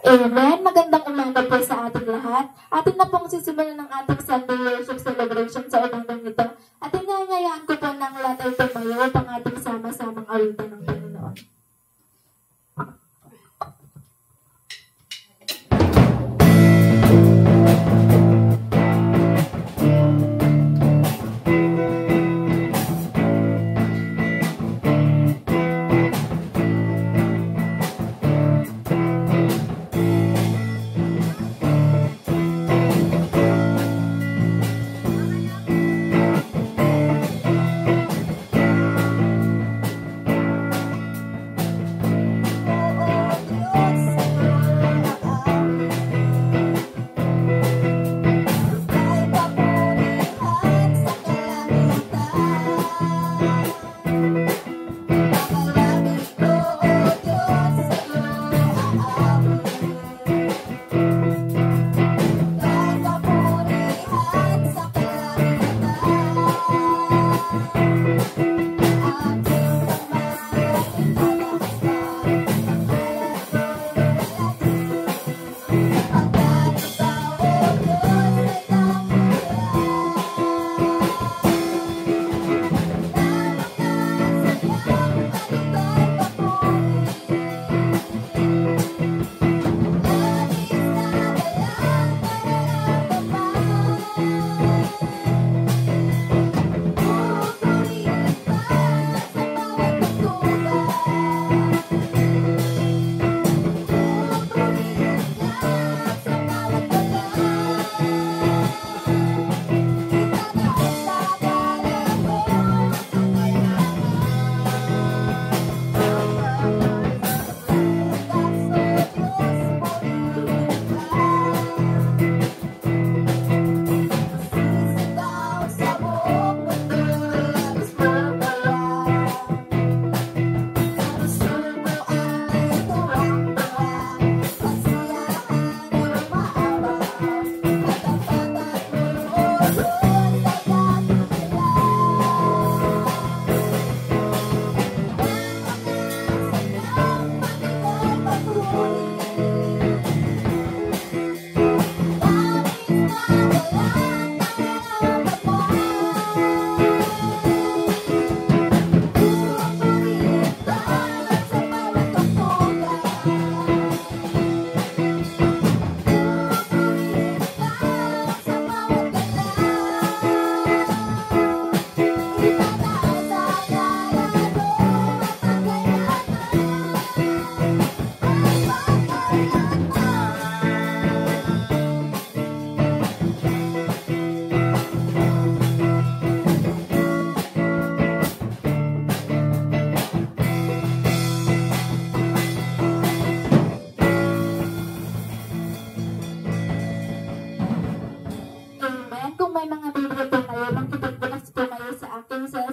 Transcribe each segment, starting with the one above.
Amen. Magandang umaga po sa ating lahat. Atin na pong sisimulan ng ating Sunday Worship Celebration sa umagang ito. At inanyayaan ko po ng lahat ay tumayo pang ating sama-samang awitan ng Panginoon.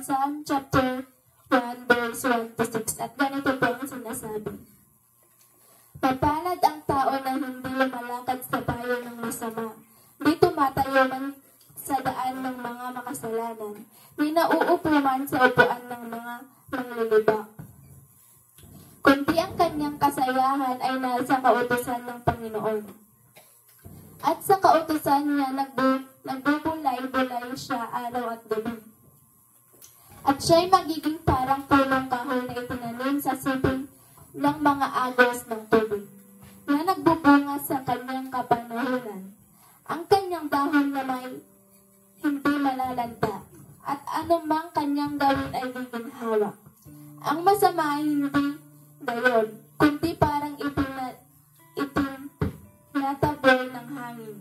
Psalm chapter 1 verse 1 to 6. At ganito po ang sinasabi. Mapalad ang tao na hindi lumalakad sa payo ng masama. Di tumatayo man sa daan ng mga makasalanan. Di nauupo man sa upuan ng mga manglulubak. Kundi ang kanyang kasayahan ay nasa kautusan ng Panginoon. At sa kautusan niya nagbubulay-bulay siya araw at gabi. At siya'y magiging parang punong kahoy na itinanim sa siping ng mga agos ng tubig, na nagbubunga sa kanyang kapanahunan. Ang kanyang dahon na may hindi malalanta, at anumang kanyang gawin ay giginhawa. Ang masama ay hindi gayon, kundi parang itim nataboy ng hangin.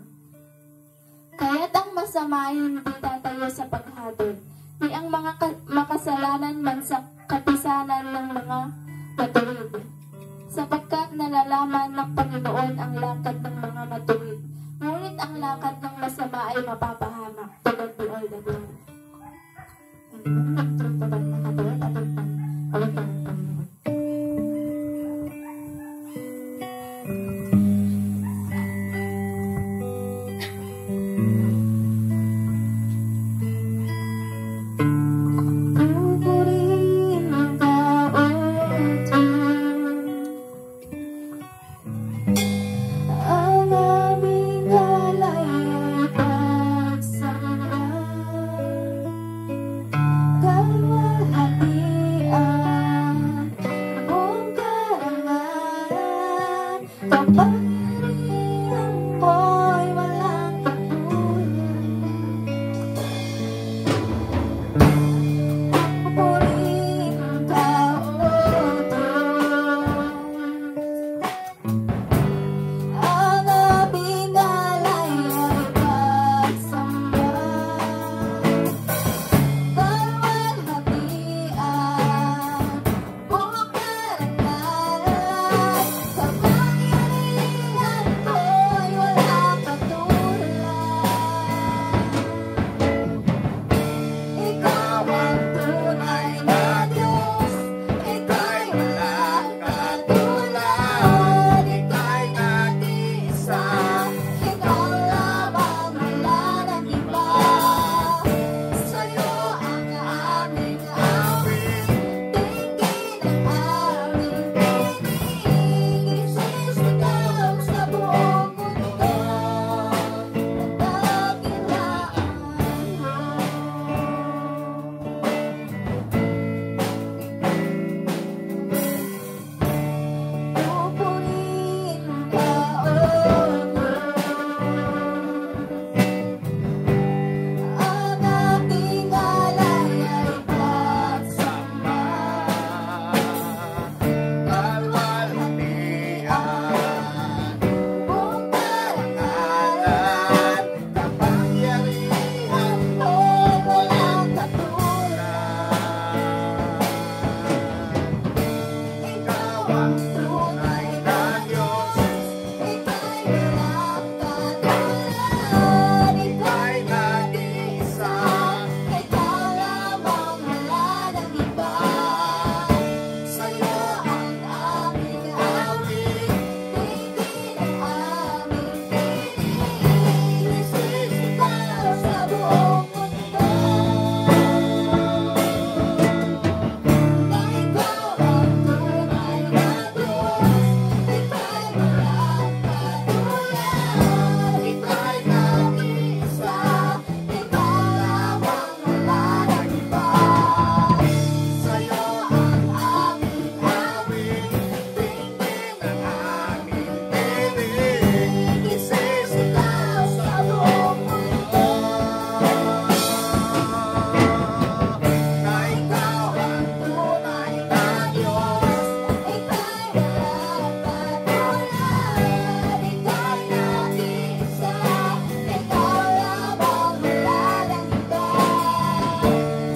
Kaya't ang masama ay hindi tatayo sa paghatol, ni ang mga makasalanan man sa kapisanan ng mga matuwid. Sapagkat nalalaman ng Panginoon ang lakad ng mga matuwid, ngunit ang lakad ng masama ay mapapahamak. To God be all the glory. Kapangyarihan ko'y walang katulad. Purihin ka, O Diyos. Ang aming alay ay pagsamba. Kalwalhatian, buong karangalan. Kapangyarihan ko'y walang katulad. Ikaw ang tunay na Diyos, ika'y walang katulad. Ika'y nag-iisa, ikaw lamang, wala nang iba. Sa'yo ang aming awit, tingin ang aming tinig. Isisigaw sa buong mundo, pupurihin ka, O Diyos. Ang aking alay ay pagsamba. Kalwalhatian, buong karangalan. Kapangyarihan ko'y walang katulad. Ikaw ang tunay na Diyos, ika'y walang katulad. Ika'y nag-iisa, ikaw lamang, wala nang iba. Sa'yo ang aming awit, tingin ang aming tinig. Isisigaw sa buong mundo, na ikaw ang tunay na Diyos, ika'y walang katulad. Ika'y nag-iisa, ikaw lamang, wala nang iba. Sa'yo ang aming awit, tingin ang aming tinig. Isisigaw sa buong mundo, na ikaw ang tunay na Diyos, ika'y walang katulad. Ika'y nag-iisa, ikaw lamang, wala nang iba.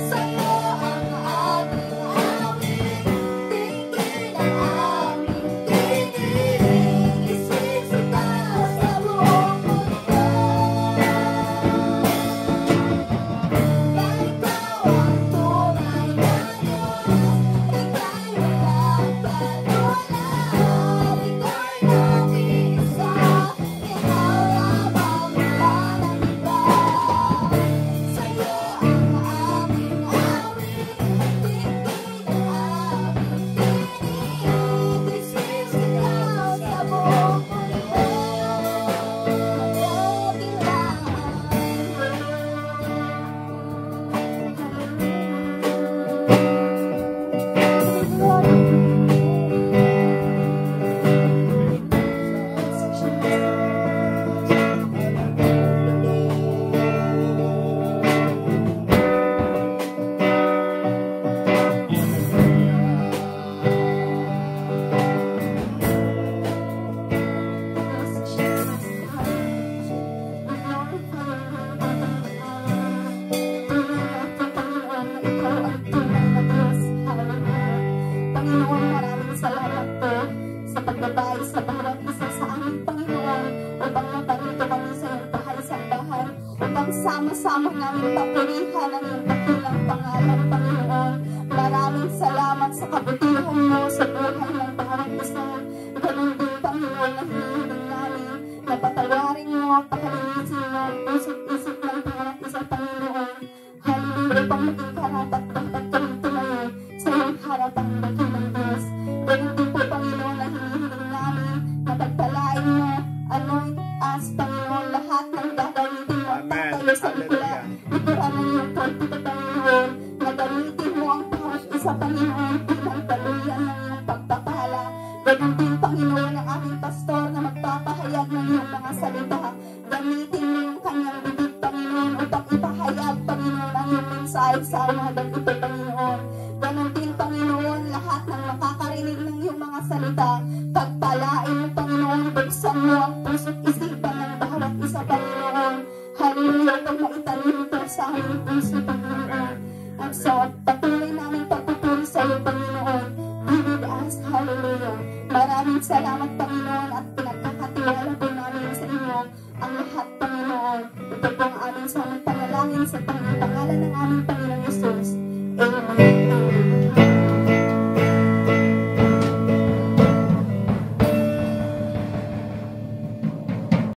Sa'yo ang aming awit, tingin ang aming tinig. Isisigaw sa buong mundo, na ikaw ang tunay na Diyos, ika'y walang katulad. Ika'y nag-iisa, ikaw lamang, wala nang iba. Sa'yo ang aming awit, tingin ang aming tinig. Isisigaw sa buong mundo, Panginoon, maraming salamat po sa pagbabay sa bawat isa sa aming Panginoon upang naparito kami sa iyong bahay-sambahan upang sama-sama namin papurihan ang iyong dakilang pangalan, Panginoon. Maraming salamat sa kabutihan mo sa buhay ng bawat isa. Ganun din, Panginoon, na hinihiling namin na patawarin mo, pakalinisin mo ang puso't isip ng bawat isa, Panginoon. Hallelujah, upang maging karapat-dapat kami tumayo sa iyong harapang dakilang Diyos. Ganun din po, Panginoon, na hinihiling namin na pagpalain mo, anoint us, Panginoon, lahat ng gagamitin mo at tatayo sa likuran. Likuran ng iyong pulpito, Panginoon, na gamitin mo ang bawat isa, Panginoon, bilang daluyan ng iyong pagpapala. Ganun din naman, Panginoon, ang aming pastor na magpapahayag ng iyong mga salita. Gamitin mo yung kanyang bibig, Panginoon, upang ipahayag, Panginoon, ang iyong mensahe sa umagang ito, Panginoon. Ganon din, Panginoon, lahat ng makakarinig ng iyong mga salita, pagpalain mo, Panginoon, buksan mo ang puso't isipan ng bawat isa, Panginoon. Hallelujah, pag maitanim ito sa aming puso, Panginoon. At so, patuloy namin pagpupuri sa iyo, Panginoon. Be with us, hallelujah. Maraming salamat, Panginoon, at pinagkakatiwala po namin sa inyo ang lahat, Panginoon. Ito po ang aming samang panalangin sa Panginoon.